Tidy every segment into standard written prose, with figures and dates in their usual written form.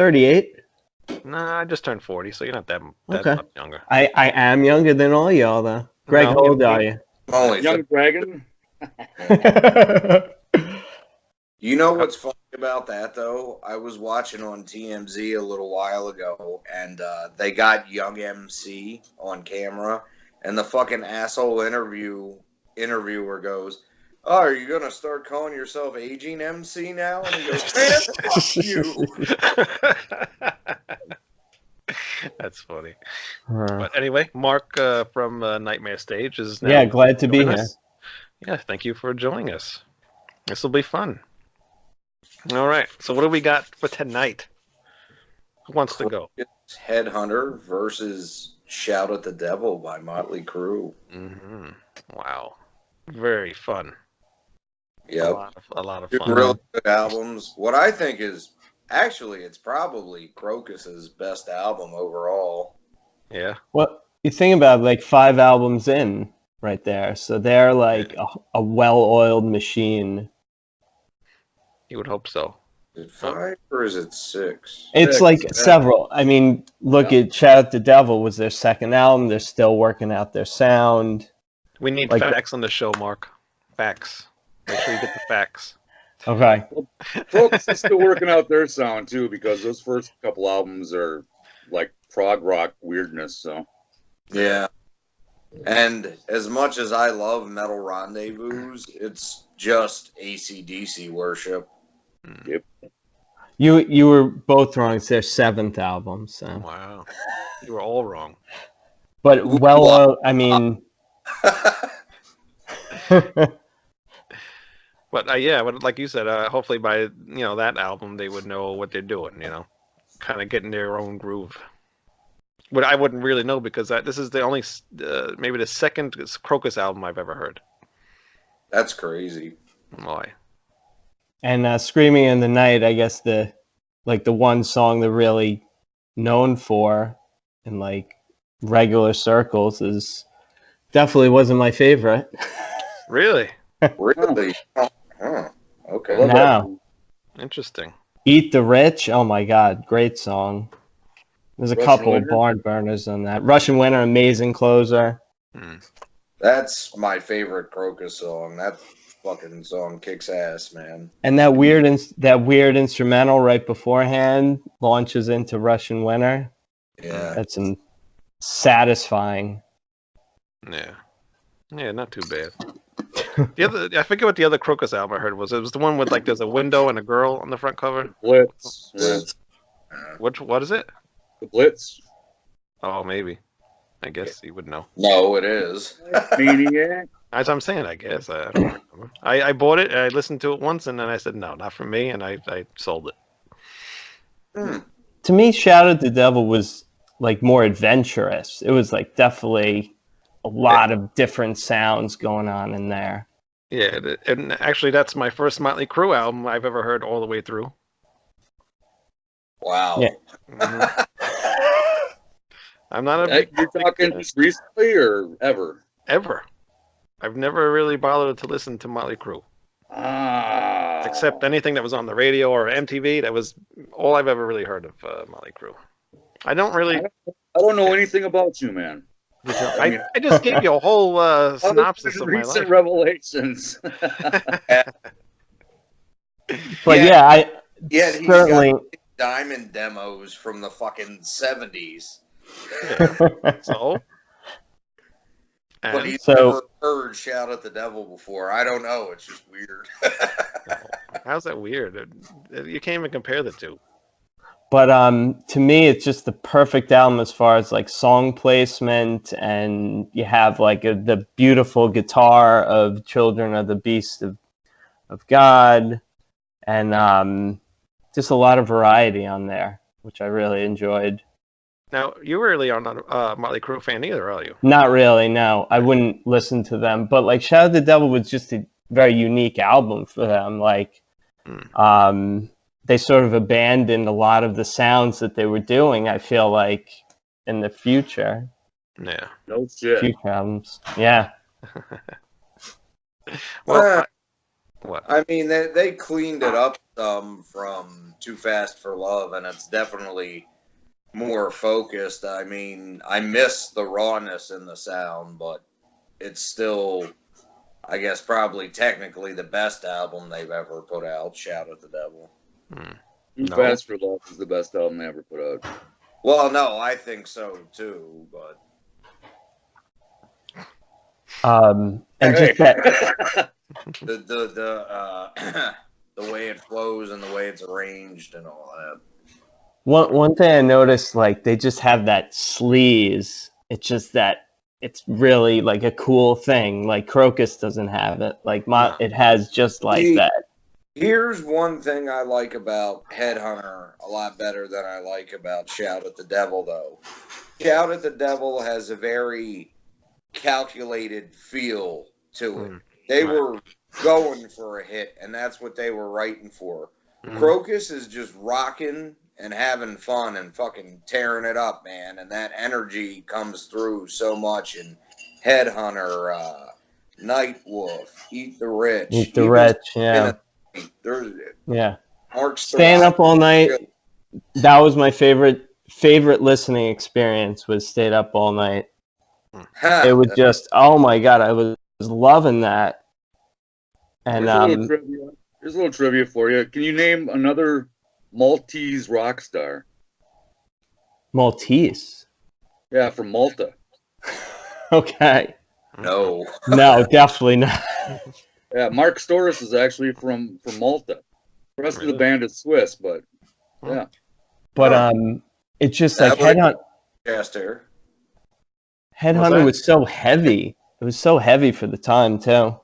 38. Nah, I just turned 40, so you're not that Okay. much younger. I am younger than all y'all, though. Greg, No, how old are you? Only Young dragon. You know what's funny about that, though? I was watching on TMZ a little while ago, and they got young MC on camera, and the fucking asshole interviewer goes, "Oh, are you going to start calling yourself aging MC now?" And he goes, "Man, fuck you." That's funny. But anyway, Mark from Nightmare Stage is now. Yeah, glad to be here. Us. Yeah, thank you for joining us. This will be fun. All right, so what do we got for tonight? Who wants to go? It's Headhunter versus Shout at the Devil by Motley Crue. Mm-hmm. Wow. Very fun. Yep. A lot of Two fun. really good albums. What I think is, actually, it's probably Krokus' best album overall. Yeah. Well, you think about like 5 albums in right there. So they're like a well-oiled machine. You would hope so. Is it 5 or is it 6? It's 6, like yeah. several. I mean, look at Shout at the Devil was their second album. They're still working out their sound. We need Like facts on the show, Mark. Facts. Make sure you get the facts. Okay. Krokus is still working out their sound too, because those first couple albums are like prog rock weirdness. So Yeah. And as much as I love Metal Rendezvous, it's just AC/DC worship. yep. You were both wrong. It's their 7th album. So, Wow. You were all wrong. but well, I mean. But yeah, but like you said, hopefully by that album they would know what they're doing. Kind of getting their own groove. But I wouldn't really know because this is the only, maybe the second Krokus album I've ever heard. That's crazy. Why? And Screaming in the Night, I guess the one song they're really known for in like regular circles is definitely wasn't my favorite. Really? Really? Huh. Okay. No. Interesting. Eat the Rich, oh my god, great song. There's a Russian couple Winter? of barn burners on that. Russian Winter, amazing closer. That's my favorite Krokus song. That fucking song kicks ass, man. And that weird instrumental right beforehand launches into Russian Winter. Yeah. That's satisfying. Yeah. Yeah, not too bad. I forget what the other Krokus album I heard was. It was the one with like there's a window and a girl on the front cover. Blitz. Yeah. What is it? The Blitz. Oh, maybe. I guess you would know. No, it is. Maniac. As I'm saying, I guess. I don't remember. I bought it, I listened to it once, and then I said, no, not for me, and I sold it. To me, Shout at the Devil was like more adventurous. It was like definitely a lot of different sounds going on in there. Yeah, and actually that's my first Motley Crue album I've ever heard all the way through. Wow. Yeah. Mhm. I'm not a big You're talking just recently or ever? ever. I've never really bothered to listen to Motley Crue. Ah. Except anything that was on the radio or MTV. That was all I've ever really heard of Motley Crue. I don't really... I don't know anything about you, man. I just gave you a whole synopsis of my Recent life. revelations. But yeah, Yeah, he certainly. got diamond demos from the fucking 70s. So? But And he's So- never heard Shout at the Devil before. I don't know. It's just weird. how's that weird? You can't even compare the two. But to me, it's just the perfect album as far as like song placement, and you have like the beautiful guitar of Children of the Beast of God, and just a lot of variety on there, which I really enjoyed. Now, you really are not a Motley Crue fan either, are you? Not really, no. I wouldn't listen to them, but like Shout at the Devil was just a very unique album for them. Like, they sort of abandoned a lot of the sounds that they were doing, I feel like, in the future. Yeah. No shit. Future albums. Yeah. Well, What? I mean, they cleaned it up some from Too Fast for Love, and it's definitely more focused. I mean, I miss the rawness in the sound, but it's still, I guess, probably technically the best album they've ever put out. Shout at the Devil. Too Fast for Love is the best album they ever put out. Well, no, I think so too, but and just that. the way it flows and the way it's arranged and all that. One thing I noticed, like they just have that sleaze. It's just that it's really like a cool thing. Like Krokus doesn't have it. Like it has just like that. Here's one thing I like about Headhunter a lot better than I like about Shout at the Devil, though. Shout at the Devil has a very calculated feel to it. They were going for a hit, and that's what they were writing for. Krokus is just rocking and having fun and fucking tearing it up, man. And that energy comes through so much in Headhunter, Nightwolf, Eat the Rich. Eat the Rich, yeah. Yeah. Staying Up All Night. That was my favorite listening experience. Was Stayed Up All Night. It was just, oh my god, I was loving that. And here's a little trivia for you. Can you name another Maltese rock star? Maltese? Yeah, from Malta. Okay. No, definitely not. Yeah, Mark Storis is actually from Malta. The rest of the band is Swiss, but yeah. But it's just like Headhunter was so heavy. It was so heavy for the time too.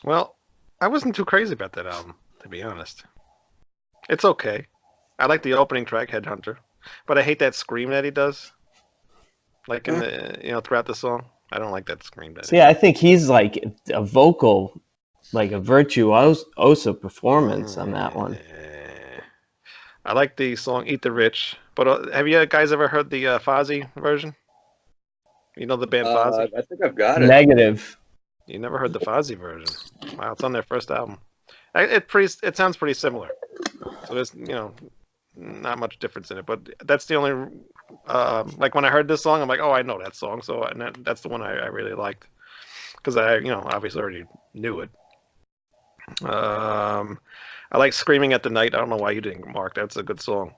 Well, I wasn't too crazy about that album, to be honest. It's okay. I like the opening track, Headhunter, but I hate that scream that he does. Like in the throughout the song. I don't like that scream that. See, I think he's like a vocal, like a virtuoso performance on that one. I like the song "Eat the Rich," but have you guys ever heard the Fozzy version? You know the band Fozzy? I think I've got it. Negative. You never heard the Fozzy version? Wow, it's on their first album. It sounds pretty similar. So there's not much difference in it, but that's the only like when I heard this song, I'm like, oh, I know that song. So that's the one I really liked because I obviously already knew it. I like Screaming at the Night. I don't know why you didn't, Mark. That's a good song.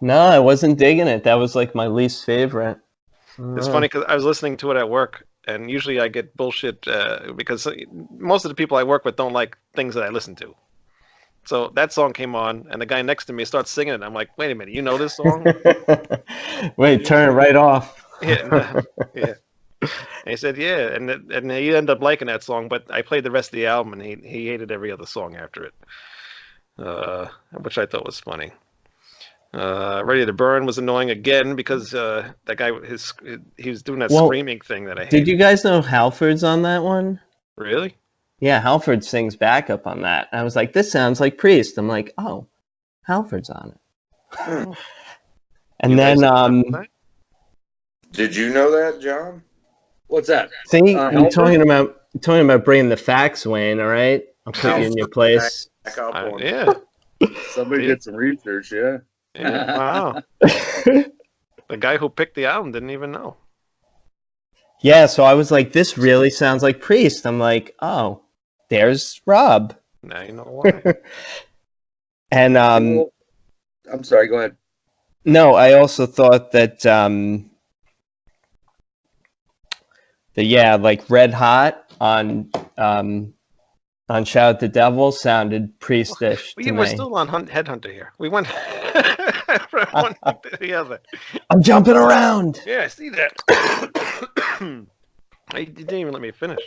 No, I wasn't digging it. That was like my least favorite. It's funny because I was listening to it at work, and usually I get bullshit because most of the people I work with don't like things that I listen to. So that song came on, and the guy next to me starts singing it. I'm like, wait a minute, you know this song? Wait, turn it right off. Yeah. And he said, yeah, and he ended up liking that song, but I played the rest of the album, and he hated every other song after it, which I thought was funny. Ready to Burn was annoying again because that guy, he was doing that screaming thing that I hated. Did you guys know Halford's on that one? Really? Yeah, Halford sings backup on that. I was like, this sounds like Priest. I'm like, oh, Halford's on it. And then, did you know that, John? What's that? See, you're talking about bringing the facts, Wayne. All right, I'll put you in your place. Yeah. Somebody did some research. Yeah. Wow. The guy who picked the album didn't even know. Yeah, so I was like, this really sounds like Priest. I'm like, oh, there's Rob. Now you know why. And I'm sorry, go ahead. No, I also thought that like Red Hot on Shout at the Devil sounded Priestish to me. We're still on Headhunter here. We went from one to the other. I'm jumping around. Yeah, I see that. You didn't even let me finish.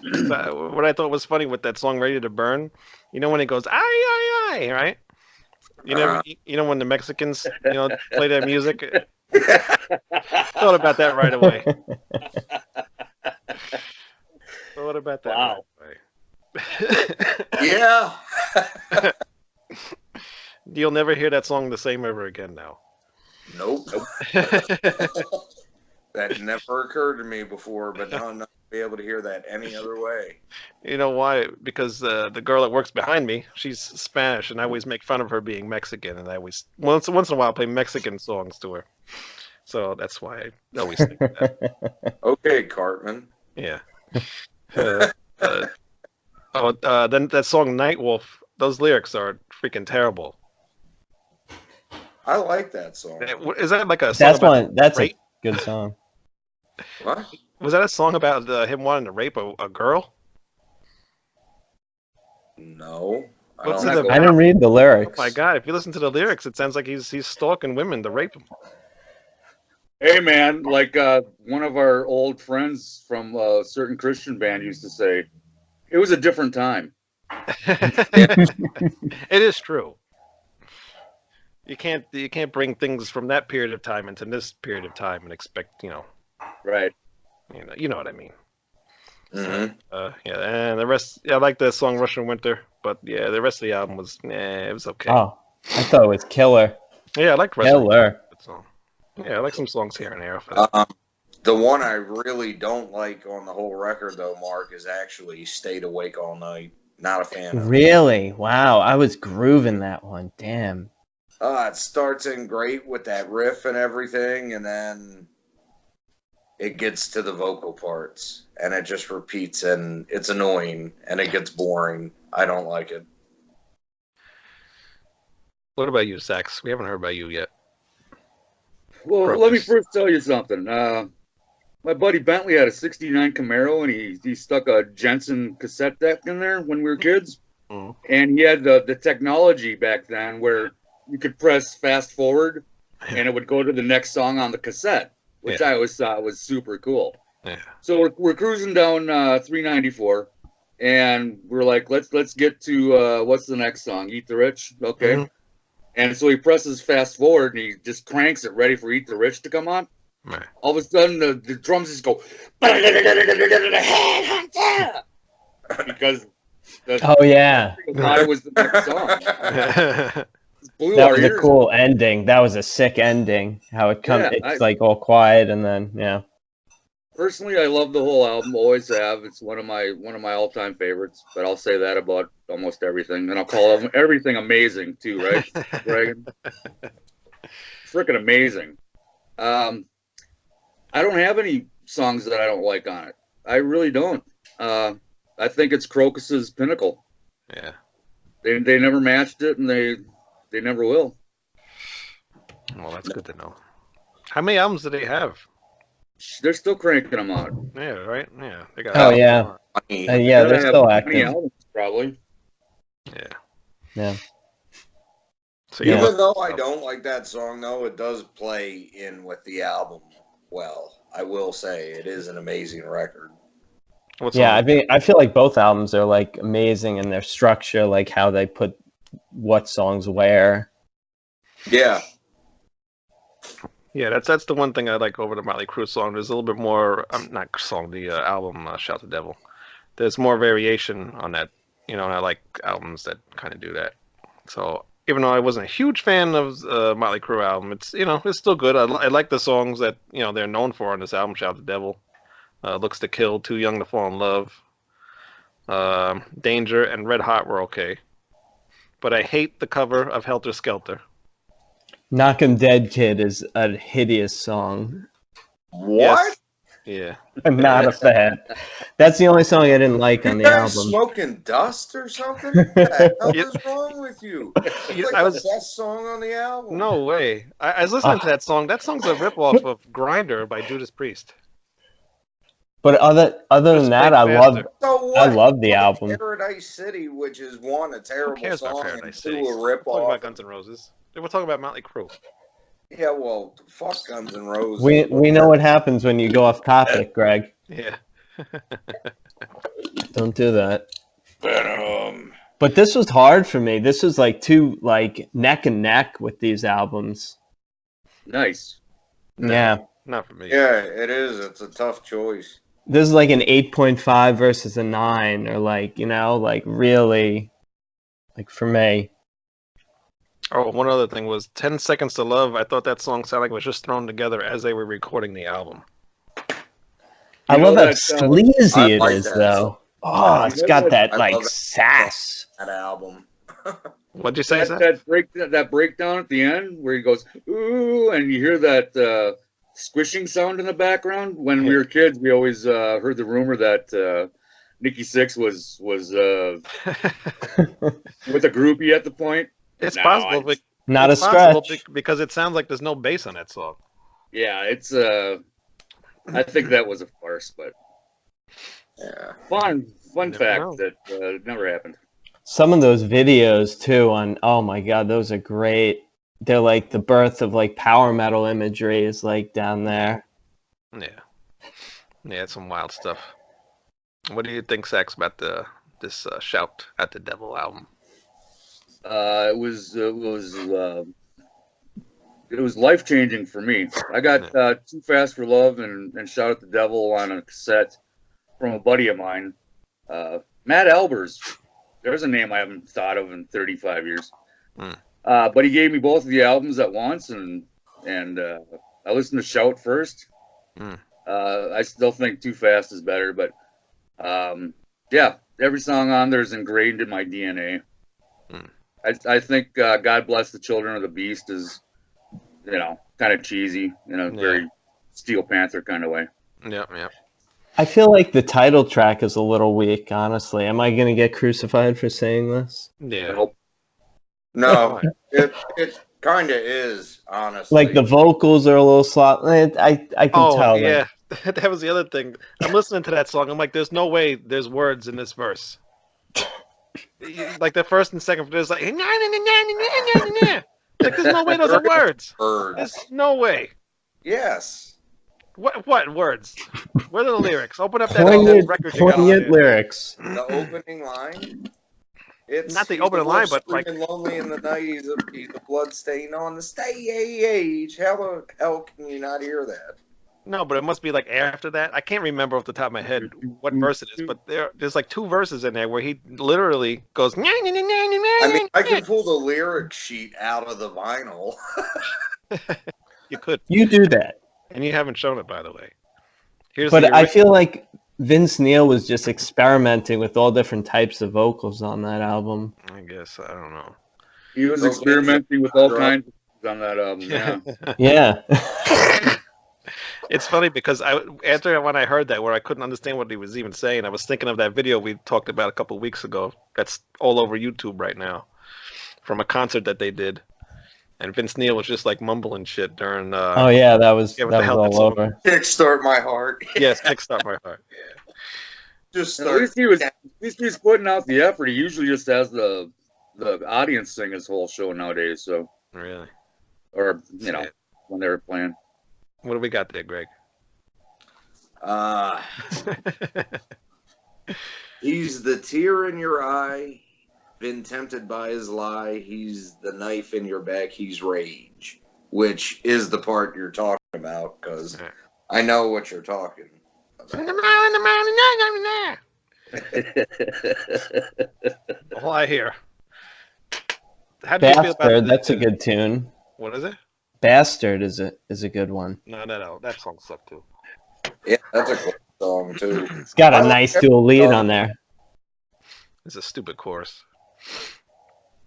What I thought was funny with that song "Ready to Burn," you know when it goes "ay ay ay," right? You know when the Mexicans play that music. Thought about that right away. Thought about that. Wow. Right away. Yeah. You'll never hear that song the same ever again now. Nope. That never occurred to me before, but no, be able to hear that any other way. You know why? Because the girl that works behind me, she's Spanish, and I always make fun of her being Mexican, and I always once in a while play Mexican songs to her. So that's why I always think that. Okay, Cartman. Yeah. Then that song Night Wolf. Those lyrics are freaking terrible. I like that song. Is that like a song That's rape? a good song. What? Was that a song about him wanting to rape a girl? No. I What's don't it know. I didn't read the lyrics. Oh my god! If you listen to the lyrics, it sounds like he's stalking women to rape them. Hey man, like one of our old friends from a certain Christian band used to say, it was a different time. It is true. You can't bring things from that period of time into this period of time and expect Right. you know what I mean. Mhm. Yeah, and the rest. Yeah, I like the song Russian Winter, but yeah, the rest of the album was it was okay. Oh, I thought it was killer. Yeah, I like Russian Winter. Killer. Good song. Yeah, I like some songs here and there. Off of that. The one I really don't like on the whole record, though, Mark, is actually Stayed Awake All Night. Not a fan of it. Really? Wow, I was grooving that one. Damn. It starts in great with that riff and everything, and then it gets to the vocal parts, and it just repeats, and it's annoying, and it gets boring. I don't like it. What about you, Sax? We haven't heard about you yet. Well, Krokus. let me first tell you something. My buddy Bentley had a '69 Camaro, and he stuck a Jensen cassette deck in there when we were kids. Mhm. And he had the technology back then where you could press fast forward, and it would go to the next song on the cassette, which I always thought was super cool. Yeah. So we're cruising down 394, and we're like, let's get to what's the next song? Eat the Rich, okay. Mhm. And so he presses fast forward, and he just cranks it, ready for Eat the Rich to come on. Right. All of a sudden, the drums just go Headhunter! Because Oh yeah, I was the next song. Blew that our was a ears. cool ending. That was a sick ending. How it comes, Yeah, it's like all quiet and then yeah. Personally, I love the whole album. Always have. It's one of my all-time favorites. But I'll say that about almost everything, and I'll call everything amazing too, right, Reagan? Freaking amazing. I don't have any songs that I don't like on it. I really don't. I think it's Krokus's pinnacle. Yeah. They never matched it, and they never will. Well, that's good to know. How many albums do they have? They're still cranking them out. Yeah, right. Yeah, they got. Oh yeah, Funny. yeah, they're Gotta still have 20 active. albums, probably. Yeah. Yeah. So you Yeah. Even though I don't like that song, though, it does play in with the album well. I will say it is an amazing record. what's Yeah, on- I feel like both albums are like amazing in their structure, like how they put what songs where. Yeah. Yeah, that's the one thing I like over the Motley Crue song. There's a little bit more. Not song, the album "Shout the Devil." There's more variation on that, and I like albums that kind of do that. So even though I wasn't a huge fan of Motley Crue album, it's it's still good. I like the songs that they're known for on this album. "Shout the Devil," "Looks to Kill," "Too Young to Fall in Love," "Danger," and "Red Hot" were okay. But I hate the cover of "Helter Skelter." Knock 'Em Dead Kid is a hideous song. What? Yeah. I'm not a fan. That's the only song I didn't like on You the guys album. smoking dust or something? What the hell Yeah. is wrong with you? It's Yeah, like I the was- best song on the album. No way. I was listening to that song. That song's a ripoff of "Grinder" by Judas Priest. But other Just than that, play I love faster. So what? I love the album. Paradise City, which is one, a Who terrible cares about song, and Paradise two, City? a We're talking about ripoff. Guns N' Roses. We're talking about Motley Crue. Yeah, well, fuck Guns N' Roses. We know what happens when you go off topic, Greg. Yeah. Don't do that. Venom. But this was hard for me. This was like two like neck and neck with these albums. Nice. Yeah. Not for me. Yeah, it is. It's a tough choice. This is like an 8.5 versus a 9 or like, like really like for me. Oh, one other thing was 10 Seconds to Love. I thought that song sounded like it was just thrown together as they were recording the album. I You love know how that, sleazy I it like is, that though. Oh, it's You know got that- that I like love that. sass. That album. What'd you say, Zach? that breakdown at the end where he goes ooh, and you hear that squishing sound in the background. When we were kids, we always heard the rumor that Nikki Sixx was with a groupie at the point. It's No, possible. Not It's a possible stretch. because it sounds like there's no bass on that song. Yeah, it's I think that was a farce, but Yeah. fun Never fact know. that it never happened. Some of those videos too on, oh my God, those are great. They're like the birth of like power metal imagery is like down there. Yeah, it's some wild stuff. What do you think, Sax, about this "Shout at the Devil" album? It was life changing for me. I got Too Fast for Love and Shout at the Devil on a cassette from a buddy of mine, Matt Albers. There's a name I haven't thought of in 35 years. But he gave me both of the albums at once, and I listened to Shout first. I still think Too Fast is better, but yeah, every song on there is ingrained in my DNA. I think God Bless the Children of the Beast is, kind of cheesy in a very Steel Panther kind of way. Yeah. I feel like the title track is a little weak, honestly. Am I going to get crucified for saying this? Yeah. Nope. No, it kind of is, honestly. Like the vocals are a little slow. I can tell. Yeah. That was the other thing. I'm listening to that song. I'm like, there's no way there's words in this verse. Like the first and second, there's like, like there's no way those are words. There's no way. Yes. What words? Where are the lyrics? Open up that old record you got on Poignant there. lyrics. The opening line. It's Not the opening line, but like lonely in the night. He's a blood stain on the stage. How can you not hear that? no, but it must be like after that. I can't remember off the top of my head what verse it is, but there's like two verses in there where he literally goes. I mean, I can pull the lyric sheet out of the vinyl. You could. You do that. And you haven't shown it, by the way. But I feel like Vince Neil was just experimenting with all different types of vocals on that album. I guess I don't know. He was experimenting with all kinds of things on that album. Yeah. Yeah. It's funny because when I heard that, where I couldn't understand what he was even saying, I was thinking of that video we talked about a couple of weeks ago. That's all over YouTube right now, from a concert that they did, and Vince Neil was just like mumbling shit during. Oh yeah, that was what the hell all that song over. Kickstart my heart. Yes, Kickstart My Heart. Just At least he was putting out the effort. He usually just has the audience sing his whole show nowadays. So Really? or when they were playing. What do we got there, Greg? He's the tear in your eye, been tempted by his lie. He's the knife in your back. He's rage, which is the part you're talking about, because I know what you're talking about. All I hear. How do you feel about Bastard, that's a good tune. What is it? Bastard is a good one. No, that song sucked too. Yeah, that's a great song too. It's got a nice dual lead on there. It's a stupid chorus.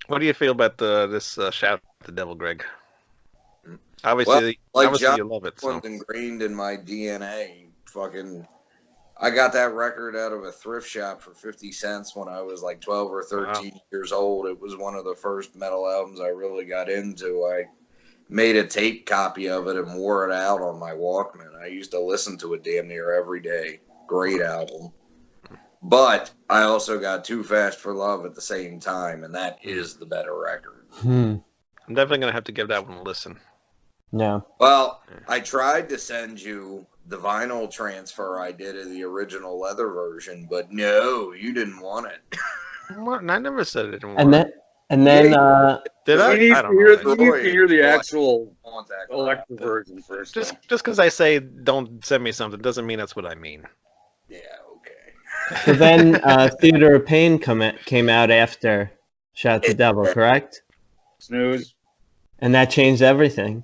What do you feel about this Shout at the Devil, Greg? Obviously, John, you love it. So. One's ingrained in my DNA. I got that record out of a thrift shop for 50 cents when I was like 12 or 13 years old. It was one of the first metal albums I really got into. I made a tape copy of it and wore it out on my Walkman. I used to listen to it damn near every day. Great album. But I also got Too Fast for Love at the same time, and that is the better record. I'm definitely going to have to give that one a listen. No. Well, I tried to send you the vinyl transfer I did of the original leather version, but no, you didn't want it. I never said it didn't work. And then Did I? You need I to don't know. hear the actual Want that electric version first. Just because I say don't send me something doesn't mean that's what I mean. Yeah, okay. so then Theater of Pain came out after Shout at the Devil, correct? Snooze. And that changed everything.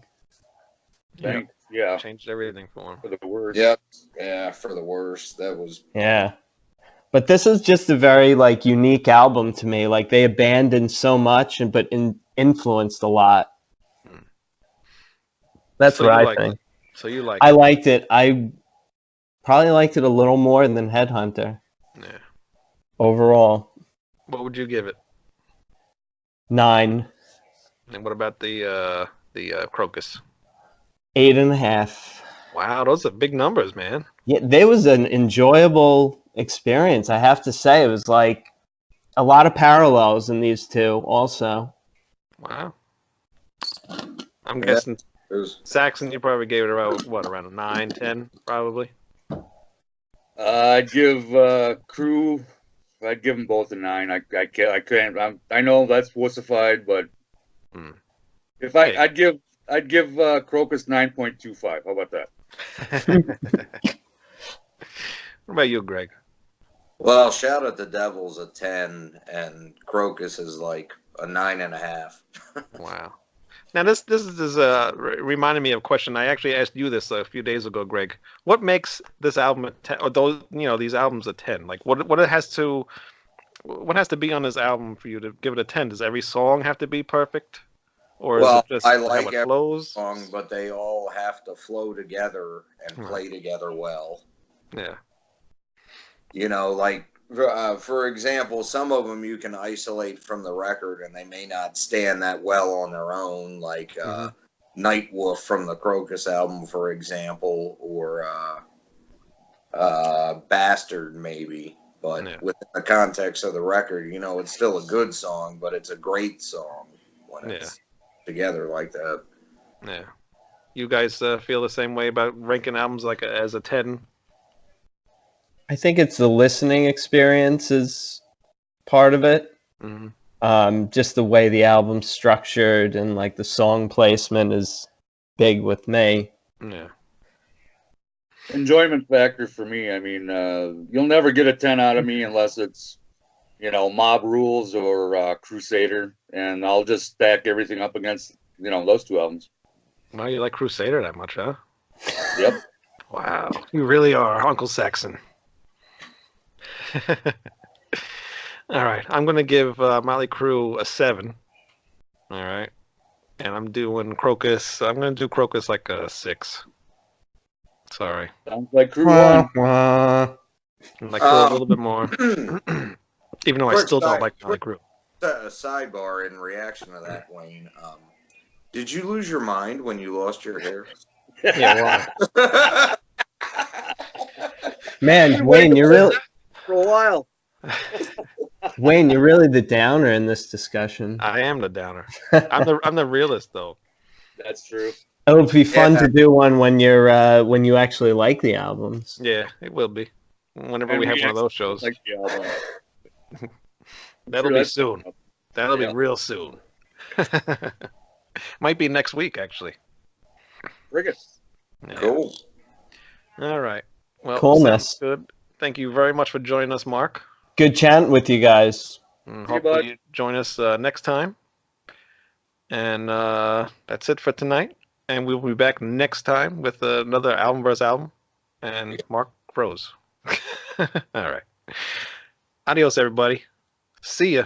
Thank Yeah, changed everything for him. for the worst. Yep. Yeah, for the worst. That was. Yeah. But this is just a very like unique album to me. Like they abandoned so much but influenced a lot. That's So what you I like think. it. So you like I it. liked it. I probably liked it a little more than Headhunter Yeah. overall. What would you give it? 9, And what about the Krokus? 8.5. Wow, those are big numbers, man. Yeah, there was an enjoyable experience. I have to say, it was like a lot of parallels in these two. Also, Wow. I'm Yeah. guessing It was. Saxon, you probably gave it around what, around a 9, 10, probably. I'd give Crew. I'd give them both a 9. I can't. I know that's wussified, but Hmm. if Hey. I'd give Krokus 9.25. How about that? What about you, Greg? Well, Shout at the Devil's a 10, and Krokus is like a 9.5. Wow. Now this is reminded me of a question I actually asked you this a few days ago, Greg. What makes this album a 10, or those these albums a 10? Like what has to be on this album for you to give it a 10? Does every song have to be perfect, or is Well, it just I how like it every flows? song, but they all have to flow together and Right. play together well. Yeah. You know, like for example, some of them you can isolate from the record, and they may not stand that well on their own. Like Night Wolf from the Krokus album, for example, or Bastard, maybe. But Yeah. within the context of the record, you know, it's still a good song, but it's a great song when it's together like that. Yeah. You guys feel the same way about ranking albums like as a 10? I think it's the listening experience is part of it. Mm-hmm. Just the way the album's structured and like the song placement is big with me. Yeah. Enjoyment factor for me. I mean, you'll never get a 10 out of me unless it's, Mob Rules or Crusader, and I'll just stack everything up against, those two albums. Well, you like Crusader that much, huh? Yep. Wow. You really are Uncle Saxon. All right. I'm going to give Motley Crue a 7. All right. And I'm doing Krokus. I'm going to do Krokus like a 6. Sorry. Sounds like Crew won. I like Crue a little bit more. Even though I Quick still don't side- like Motley Crue. A sidebar in reaction to that, Wayne. Did you lose your mind when you lost your hair? Yeah, well, Man, Wayne, you're really For a while. the downer in this discussion. I am the downer. I'm the realist, though. That's true. It would be fun Yeah. to do one when you actually like the albums. Yeah, it will be. Whenever And we have we one of those shows. Like the album. That'll Sure, be that's- soon. That'll be Yeah. real soon. Might be next week, actually. Friggin'. Yeah. Cool. All right. Well, Coolness. sounds good. Thank you very much for joining us, Mark. Good chatting with you guys. And See you, hopefully bud. you join us next time. And that's it for tonight. And we'll be back next time with another album versus album. And Mark froze. All right. Adios, everybody. See ya.